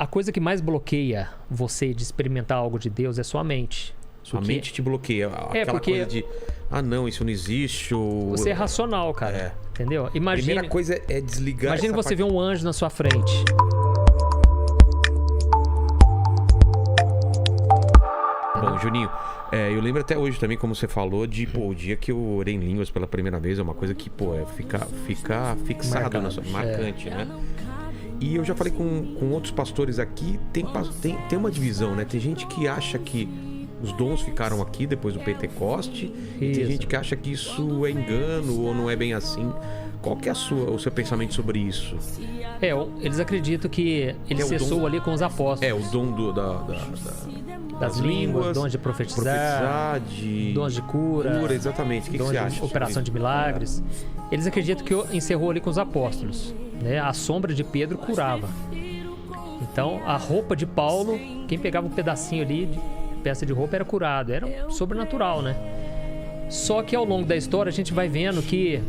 a coisa que mais bloqueia você de experimentar algo de Deus é sua mente. Sua mente te bloqueia. Aquela coisa de, não, isso não existe. Você é racional, cara. Entendeu? Primeira coisa é desligar. Imagina você ver um anjo na sua frente. Bom, Juninho, eu lembro até hoje também, como você falou, de o dia que eu orei em línguas pela primeira vez, é uma coisa que, fica fixado, marcante, né? E eu já falei com outros pastores aqui, tem uma divisão, né? Tem gente que acha que os dons ficaram aqui depois do Pentecoste, e tem gente que acha que isso é engano ou não é bem assim. Qual que é o seu pensamento sobre isso? Eles acreditam que ele cessou ali com os apóstolos. O dom das línguas, dons de profetizar, dons de cura, exatamente. O que você acha? Operação de milagres. Eles acreditam que encerrou ali com os apóstolos, né? A sombra de Pedro curava. Então, a roupa de Paulo, quem pegava um pedacinho ali de peça de roupa era curado. Era sobrenatural, né? Só que ao longo da história a gente vai vendo que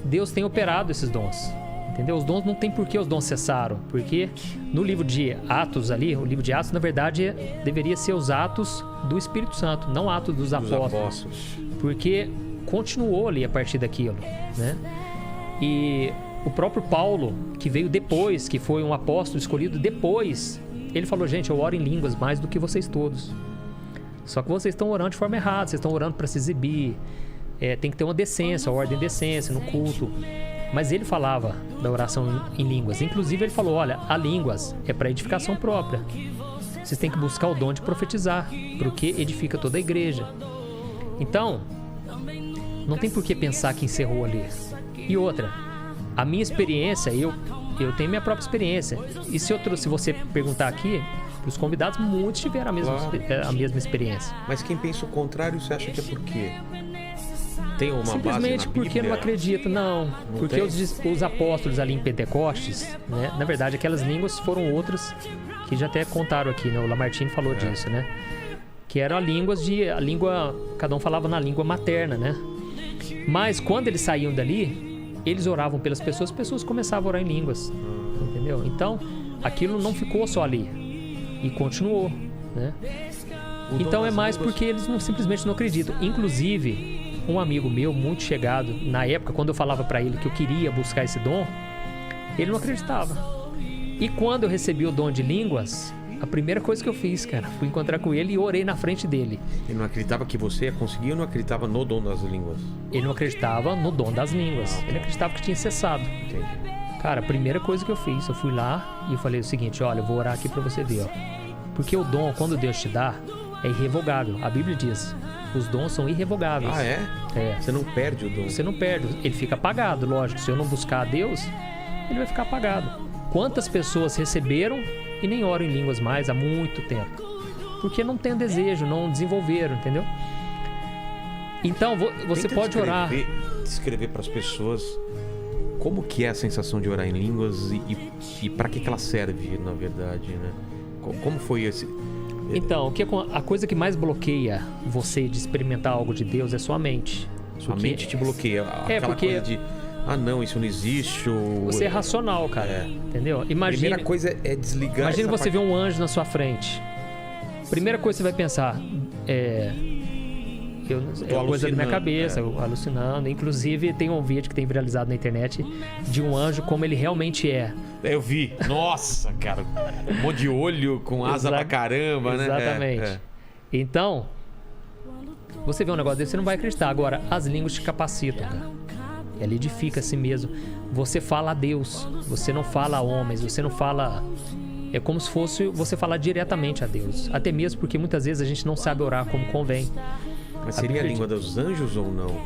Deus tem operado esses dons. Entendeu? Os dons não tem por que os dons cessaram. Porque no livro de Atos ali, o livro de Atos, na verdade, deveria ser os atos do Espírito Santo, não atos dos apóstolos. Porque continuou ali a partir daquilo, né? E o próprio Paulo, que veio depois, que foi um apóstolo escolhido depois, ele falou, gente, eu oro em línguas mais do que vocês todos. Só que vocês estão orando de forma errada, vocês estão orando para se exibir. Tem que ter uma decência, uma ordem de decência no culto. Mas ele falava da oração em línguas. Inclusive ele falou, olha, a línguas é para edificação própria. Vocês têm que buscar o dom de profetizar, porque edifica toda a igreja. Então, não tem por que pensar que encerrou ali. E outra, a minha experiência, eu tenho minha própria experiência. E se você perguntar aqui, os convidados, muitos tiveram a mesma experiência. Mas quem pensa o contrário, você acha que é por quê? Tem uma simplesmente base na porque Bíblia? não acredita, não. Porque os apóstolos ali em Pentecostes, né? Na verdade, aquelas línguas foram outras que já até contaram aqui, né? O Lamartine falou disso, né? Que eram cada um falava na língua materna, né? Mas quando eles saíam dali, eles oravam pelas pessoas, as pessoas começavam a orar em línguas, entendeu? Então, aquilo não ficou só ali e continuou, né? Então é mais porque eles simplesmente não acreditam. Inclusive, um amigo meu, muito chegado, na época, quando eu falava pra ele que eu queria buscar esse dom, ele não acreditava. E quando eu recebi o dom de línguas, a primeira coisa que eu fiz, cara, fui encontrar com ele e orei na frente dele. Ele não acreditava que você ia conseguir ou não acreditava no dom das línguas? Ele não acreditava no dom das línguas. Ele acreditava que tinha cessado. Entendi. Cara, a primeira coisa que eu fiz, eu fui lá e eu falei o seguinte, olha, eu vou orar aqui pra você ver, ó. Porque o dom, quando Deus te dá, é irrevogável. A Bíblia diz, os dons são irrevogáveis. Ah, é? É. Você não perde o dom. Você não perde. Ele fica apagado, lógico. Se eu não buscar a Deus, ele vai ficar apagado. Quantas pessoas receberam e nem oram em línguas mais há muito tempo? Porque não tem desejo, não desenvolveram, entendeu? Então, você pode orar. Descrever para as pessoas como que é a sensação de orar em línguas e para que ela serve, na verdade, né? Como foi esse... Então, a coisa que mais bloqueia você de experimentar algo de Deus é sua mente. Sua mente te bloqueia. Aquela coisa de, não, isso não existe. Você é racional, cara. Entendeu? Primeira coisa é desligar. Imagina você ver um anjo na sua frente. Primeira coisa que você vai pensar é coisa da minha cabeça, eu alucinando. Inclusive, tem um vídeo que tem viralizado na internet de um anjo como ele realmente é. Eu vi. Nossa, cara. Um monte de olho com asa pra caramba, né? Exatamente. Então, você vê um negócio desse, você não vai acreditar. Agora, as línguas te capacitam, cara. Ela edifica a si mesmo. Você fala a Deus. Você não fala a homens. Você não fala... É como se fosse você falar diretamente a Deus. Até mesmo porque muitas vezes a gente não sabe orar como convém. Mas seria a língua dos anjos ou não?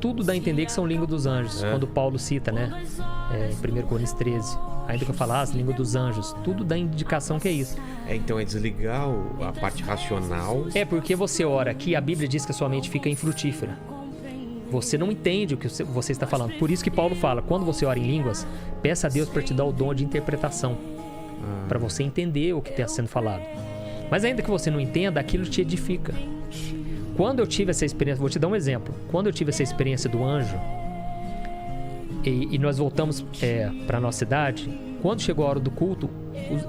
Tudo dá a entender que são língua dos anjos. Quando Paulo cita, né? Em 1 Coríntios 13. Ainda que eu falasse língua dos anjos. Tudo dá indicação que é isso. Então é desligar a parte racional. É porque você ora aqui, a Bíblia diz que a sua mente fica infrutífera. Você não entende o que você está falando. Por isso que Paulo fala, quando você ora em línguas, peça a Deus para te dar o dom de interpretação. Para você entender o que está sendo falado. Mas ainda que você não entenda, aquilo te edifica. Quando eu tive essa experiência, vou te dar um exemplo. Quando eu tive essa experiência do anjo, e nós voltamos para a nossa cidade, quando chegou a hora do culto,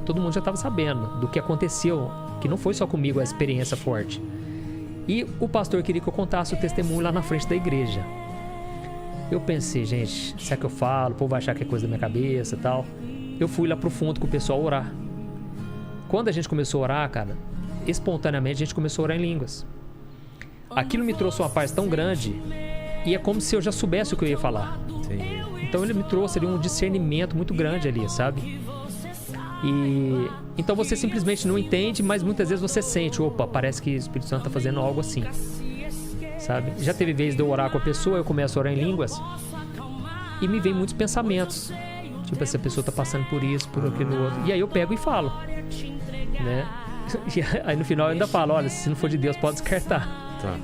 todo mundo já estava sabendo do que aconteceu, que não foi só comigo a experiência forte. E o pastor queria que eu contasse o testemunho lá na frente da igreja. Eu pensei, gente, será que eu falo? O povo vai achar que é coisa da minha cabeça e tal. Eu fui lá pro fundo com o pessoal orar. Quando a gente começou a orar, cara, espontaneamente a gente começou a orar em línguas. Aquilo me trouxe uma paz tão grande e é como se eu já soubesse o que eu ia falar. Entendi. Então ele me trouxe ali um discernimento muito grande ali, sabe? E então você simplesmente não entende, mas muitas vezes você sente, opa, parece que o Espírito Santo tá fazendo algo assim, sabe? Já teve vez de eu orar com a pessoa, eu começo a orar em línguas e me vem muitos pensamentos, tipo, essa pessoa tá passando por isso, por aquilo outro, e aí eu pego e falo, né? E aí no final eu ainda falo, olha, se não for de Deus pode descartar. Tá.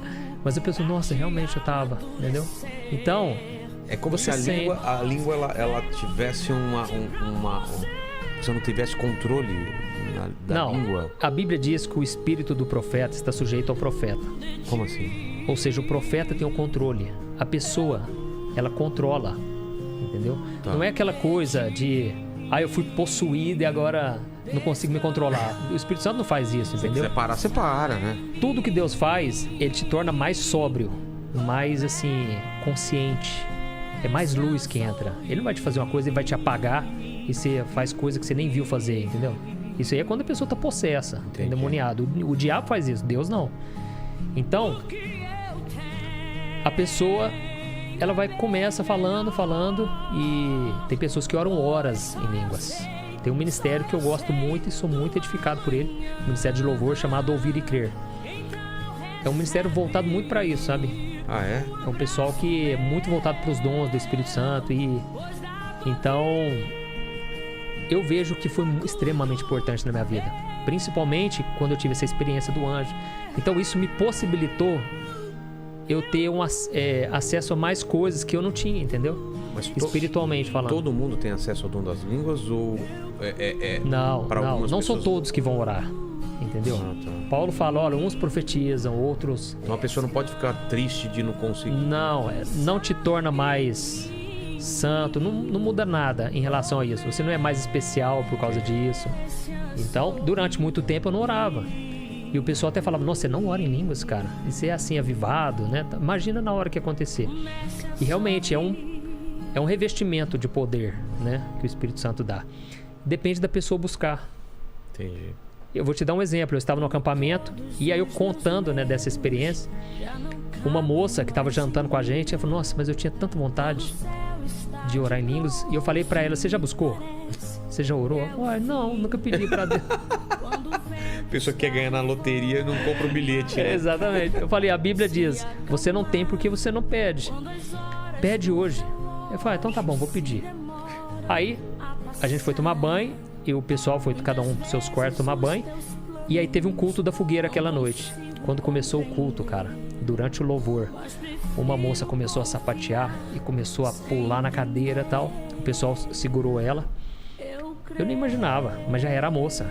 Mas eu penso, nossa, realmente eu tava, entendeu? Então é como se a língua ela tivesse você não tivesse controle da língua. Não, a Bíblia diz que o espírito do profeta está sujeito ao profeta. Como assim? Ou seja, o profeta tem o controle. A pessoa, ela controla, entendeu? Tá. Não é aquela coisa de, eu fui possuído e agora não consigo me controlar. O Espírito Santo não faz isso, entendeu? Separa, né? Tudo que Deus faz, ele te torna mais sóbrio, mais assim, consciente. É mais luz que entra. Ele não vai te fazer uma coisa e vai te apagar e você faz coisa que você nem viu fazer, entendeu? Isso aí é quando a pessoa tá possessa, endemoniada. O diabo faz isso, Deus não. Então, a pessoa, ela começa falando e tem pessoas que oram horas em línguas. Tem um ministério que eu gosto muito e sou muito edificado por ele, um ministério de louvor chamado Ouvir e Crer. É um ministério voltado muito para isso, sabe? Ah, é? É um pessoal que é muito voltado para os dons do Espírito Santo e então eu vejo que foi extremamente importante na minha vida, principalmente quando eu tive essa experiência do anjo. Então isso me possibilitou eu ter acesso a mais coisas que eu não tinha, entendeu? Mas espiritualmente falando. Todo mundo tem acesso ao dom das línguas ou não são todos que vão orar, entendeu? Tá. Paulo fala, olha, uns profetizam, outros... Uma pessoa não pode ficar triste de não conseguir. Não te torna mais santo, não muda nada em relação a isso. Você não é mais especial por causa disso. Então, durante muito tempo eu não orava. E o pessoal até falava, nossa, você não ora em línguas, cara. E você é assim, avivado, né? Imagina na hora que acontecer. E realmente é um revestimento de poder, né? Que o Espírito Santo dá. Depende da pessoa buscar. Entendi. Eu vou te dar um exemplo. Eu estava no acampamento e aí eu contando, né, dessa experiência, uma moça que estava jantando com a gente, ela falou, nossa, mas eu tinha tanta vontade de orar em línguas. E eu falei pra ela, você já buscou? Você já orou? Não, nunca pedi pra Deus. A pessoa que quer ganhar na loteria e não compra o bilhete, né? Exatamente. Eu falei, a Bíblia diz, você não tem porque você não pede. Pede hoje. Eu falei, então tá bom, vou pedir. Aí, a gente foi tomar banho e o pessoal foi, cada um pros seus quartos, tomar banho. E aí teve um culto da fogueira aquela noite. Quando começou o culto, cara, durante o louvor, uma moça começou a sapatear e começou a pular na cadeira e tal. O pessoal segurou ela. Eu nem imaginava, mas já era a moça.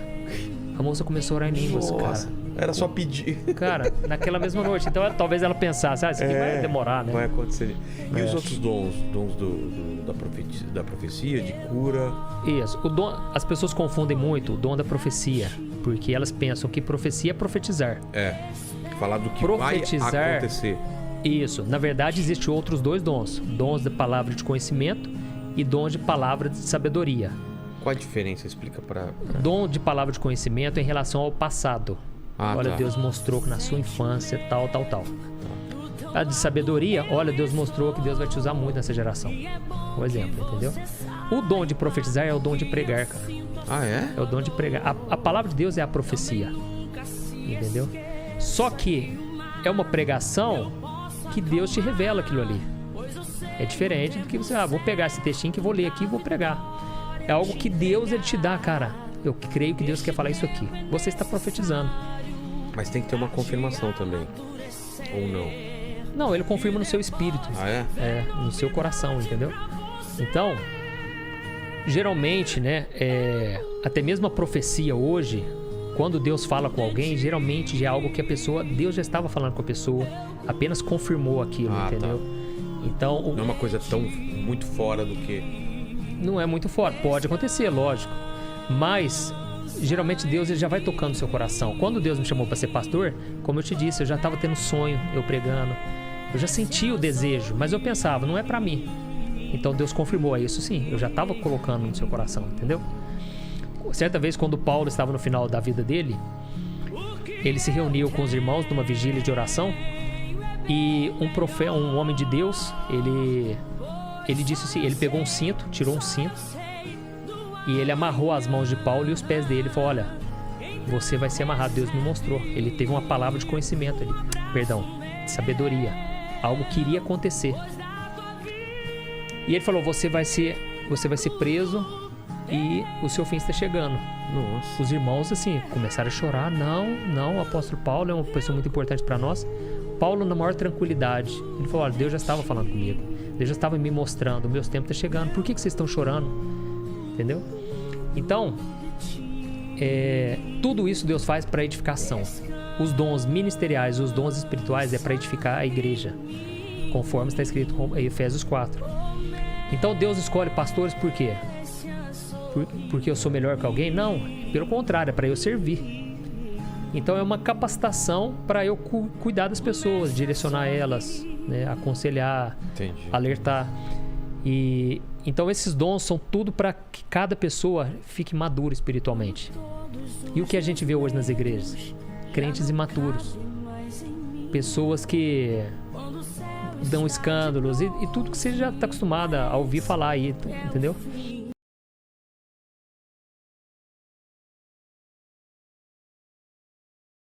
A moça começou a orar em línguas, cara. Era só pedir. Cara, naquela mesma noite. Então talvez ela pensasse, isso aqui vai demorar, né? Vai acontecer. E os outros dons da profecia, de cura? Isso. As pessoas confundem muito o dom da profecia, porque elas pensam que profecia é profetizar. Falar do que vai acontecer. Isso. Na verdade, existem outros dois dons. Dons de palavra de conhecimento e dons de palavra de sabedoria. Qual a diferença? Explica para... Dom de palavra de conhecimento em relação ao passado. Olha, Deus mostrou que na sua infância, tal. A de sabedoria, olha, Deus mostrou que Deus vai te usar muito nessa geração. Um exemplo, entendeu? O dom de profetizar é o dom de pregar, cara. Ah, é? É o dom de pregar. A palavra de Deus é a profecia. Entendeu? Só que é uma pregação que Deus te revela aquilo ali. É diferente do que você, vou pegar esse textinho que vou ler aqui e vou pregar. É algo que Deus, ele te dá, cara. Eu creio que Deus quer falar isso aqui. Você está profetizando. Mas tem que ter uma confirmação também. Ou não? Não, ele confirma no seu espírito. Ah, é? É, no seu coração, entendeu? Então, geralmente, né, até mesmo a profecia hoje, quando Deus fala com alguém, geralmente já é algo que Deus já estava falando com a pessoa, apenas confirmou aquilo, entendeu? Tá. Então, não é uma coisa tão muito fora do que... não é muito forte. Pode acontecer, lógico. Mas, geralmente, Deus ele já vai tocando o seu coração. Quando Deus me chamou para ser pastor, como eu te disse, eu já estava tendo sonho, eu pregando. Eu já sentia o desejo, mas eu pensava, não é para mim. Então Deus confirmou isso, sim. Eu já estava colocando no seu coração, entendeu? Certa vez, quando Paulo estava no final da vida dele, ele se reuniu com os irmãos numa vigília de oração e um homem de Deus, ele disse assim, ele pegou um cinto, tirou um cinto e ele amarrou as mãos de Paulo e os pés dele e falou, olha, você vai ser amarrado, Deus me mostrou. Ele teve uma palavra de conhecimento, de sabedoria, algo que iria acontecer. E ele falou, você vai ser preso e o seu fim está chegando. Nossa. Os irmãos, assim, começaram a chorar. Não, o apóstolo Paulo é uma pessoa muito importante para nós. Paulo, na maior tranquilidade, ele falou, olha, Deus já estava falando comigo. Deus já estava me mostrando, o meu tempo está chegando. Por que vocês estão chorando? Entendeu? Então, tudo isso Deus faz para edificação. Os dons ministeriais, os dons espirituais é para edificar a igreja, conforme está escrito em Efésios 4. Então Deus escolhe pastores por quê? Porque eu sou melhor que alguém? Não, pelo contrário, é para eu servir. Então é uma capacitação para eu cuidar das pessoas, direcionar elas, né, aconselhar, Entendi. Alertar. E então esses dons são tudo para que cada pessoa fique madura espiritualmente. E o que a gente vê hoje nas igrejas? Crentes imaturos, pessoas que dão escândalos e tudo que você já está acostumada a ouvir falar aí, entendeu?